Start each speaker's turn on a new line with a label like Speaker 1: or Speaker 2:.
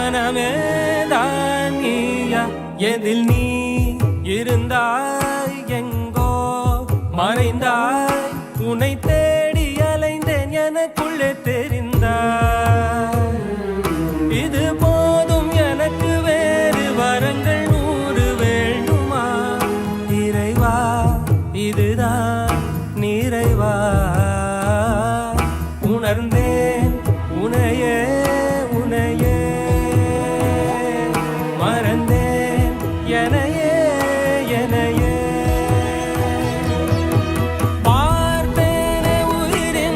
Speaker 1: மனமேதான் நீயா எதில் நீ இருந்தாய் எங்கோ மறைந்தாய் உன்னை தேடி அலைந்தேன் எனக்குள்ளே தெரிந்தாய் இது போதும் எனக்கு வேறு வரங்கள் 100 வேண்டுமா இறைவா இதுதான் நிறைவா உணர்ந்தே